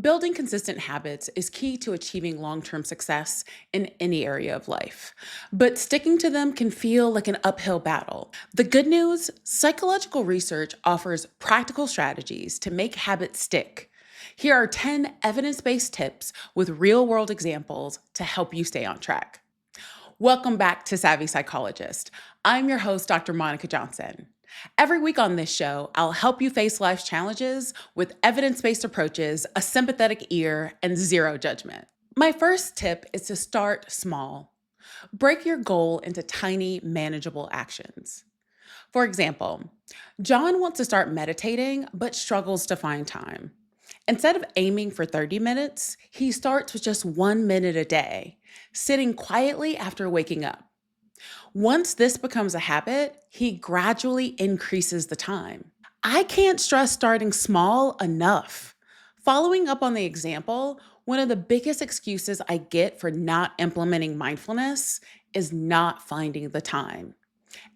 Building consistent habits is key to achieving long term success in any area of life, but sticking to them can feel like an uphill battle. The good news, psychological research offers practical strategies to make habits stick. Here are 10 evidence based tips with real world examples to help you stay on track. Welcome back to Savvy Psychologist. I'm your host, Dr. Monica Johnson. Every week on this show, I'll help you face life's challenges with evidence based approaches, a sympathetic ear, and zero judgment. My first tip is to start small. Break your goal into tiny, manageable actions. For example, John wants to start meditating but struggles to find time. Instead of aiming for 30 minutes, he starts with just 1 minute a day, sitting quietly after waking up. Once this becomes a habit, he gradually increases the time. I can't stress starting small enough. Following up on the example, one of the biggest excuses I get for not implementing mindfulness is not finding the time.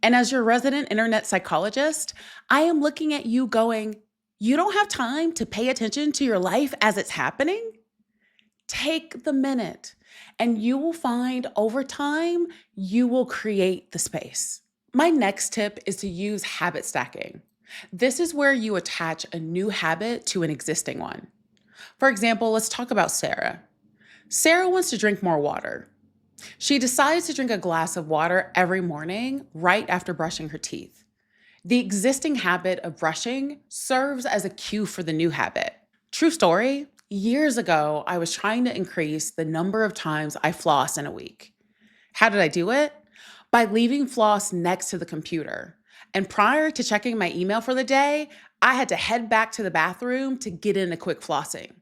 And as your resident internet psychologist, I am looking at you going, you don't have time to pay attention to your life as it's happening? Take the minute, and you will find over time, you will create the space. My next tip is to use habit stacking. This is where you attach a new habit to an existing one. For example, let's talk about Sarah. Sarah wants to drink more water. She decides to drink a glass of water every morning right after brushing her teeth. The existing habit of brushing serves as a cue for the new habit. True story, years ago, I was trying to increase the number of times I floss in a week. How did I do it? By leaving floss next to the computer. And prior to checking my email for the day, I had to head back to the bathroom to get in a quick flossing.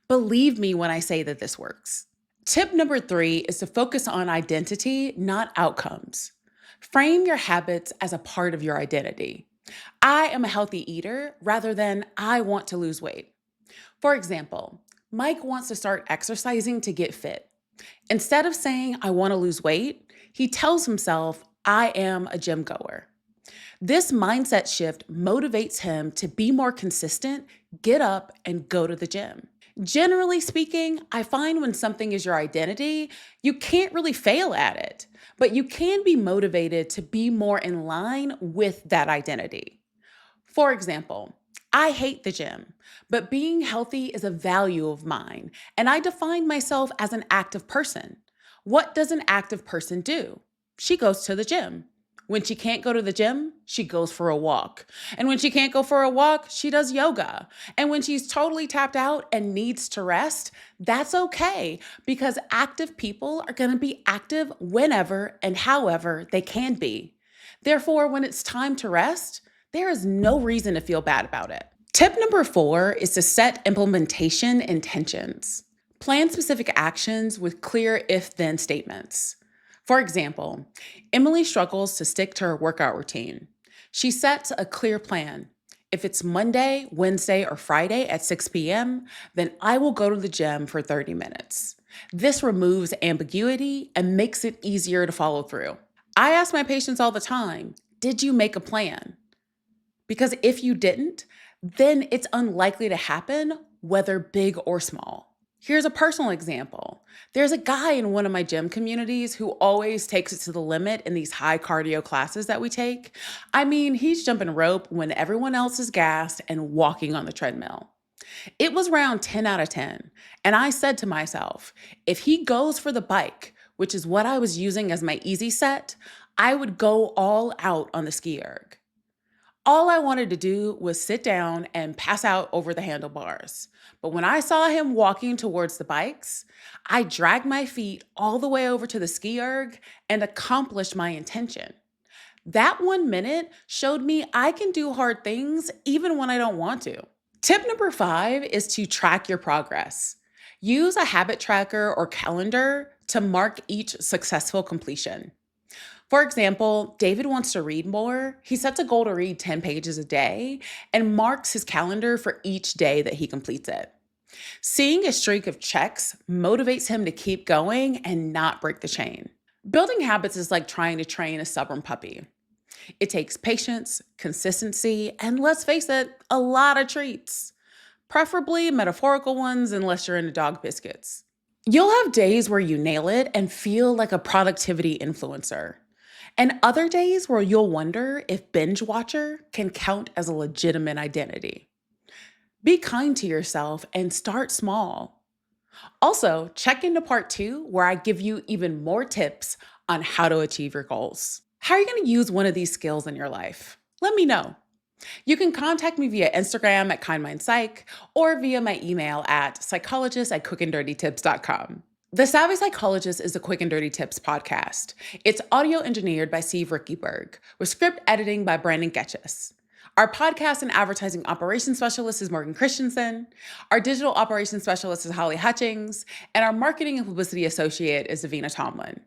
Believe me when I say that this works. Tip number 3 is to focus on identity, not outcomes. Frame your habits as a part of your identity. I am a healthy eater rather than I want to lose weight. For example, Mike wants to start exercising to get fit. Instead of saying, I want to lose weight, he tells himself, I am a gym goer. This mindset shift motivates him to be more consistent, get up, and go to the gym. Generally speaking, I find when something is your identity, you can't really fail at it, but you can be motivated to be more in line with that identity. For example, I hate the gym, but being healthy is a value of mine, and I define myself as an active person. What does an active person do? She goes to the gym. When she can't go to the gym, she goes for a walk. And when she can't go for a walk, she does yoga. And when she's totally tapped out and needs to rest, that's okay because active people are going to be active whenever and however they can be. Therefore, when it's time to rest, there is no reason to feel bad about it. Tip number 4 is to set implementation intentions. Plan specific actions with clear if-then statements. For example, Emily struggles to stick to her workout routine. She sets a clear plan. If it's Monday, Wednesday, or Friday at 6 p.m., then I will go to the gym for 30 minutes. This removes ambiguity and makes it easier to follow through. I ask my patients all the time, did you make a plan? Because if you didn't, then it's unlikely to happen, whether big or small. Here's a personal example. There's a guy in one of my gym communities who always takes it to the limit in these high cardio classes that we take. I mean, he's jumping rope when everyone else is gassed and walking on the treadmill. It was round 10 out of 10, and I said to myself, if he goes for the bike, which is what I was using as my easy set, I would go all out on the ski erg. All I wanted to do was sit down and pass out over the handlebars. But when I saw him walking towards the bikes, I dragged my feet all the way over to the ski erg and accomplished my intention. That 1 minute showed me I can do hard things even when I don't want to. Tip number 5 is to track your progress. Use a habit tracker or calendar to mark each successful completion. For example, David wants to read more. He sets a goal to read 10 pages a day and marks his calendar for each day that he completes it. Seeing a streak of checks motivates him to keep going and not break the chain. Building habits is like trying to train a stubborn puppy. It takes patience, consistency, and let's face it, a lot of treats. preferably metaphorical ones unless you're into dog biscuits. You'll have days where you nail it and feel like a productivity influencer, and other days where you'll wonder if binge watcher can count as a legitimate identity. Be kind to yourself and start small. Also, check into part 2 where I give you even more tips on how to achieve your goals. How are you going to use one of these skills in your life? Let me know. You can contact me via Instagram at KindMindPsych or via my email at psychologist@quickanddirtytips.com. The Savvy Psychologist is a Quick and Dirty Tips podcast. It's audio engineered by Steve Rickyberg, with script editing by Brandon Getchus. Our podcast and advertising operations specialist is Morgan Christensen. Our digital operations specialist is Holly Hutchings. And our marketing and publicity associate is Davina Tomlin.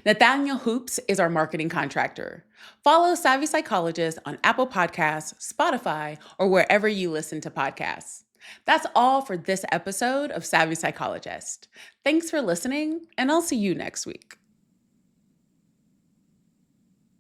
Nathaniel Hoops is our marketing contractor. Follow Savvy Psychologist on Apple Podcasts, Spotify, or wherever you listen to podcasts. That's all for this episode of Savvy Psychologist. Thanks for listening, and I'll see you next week.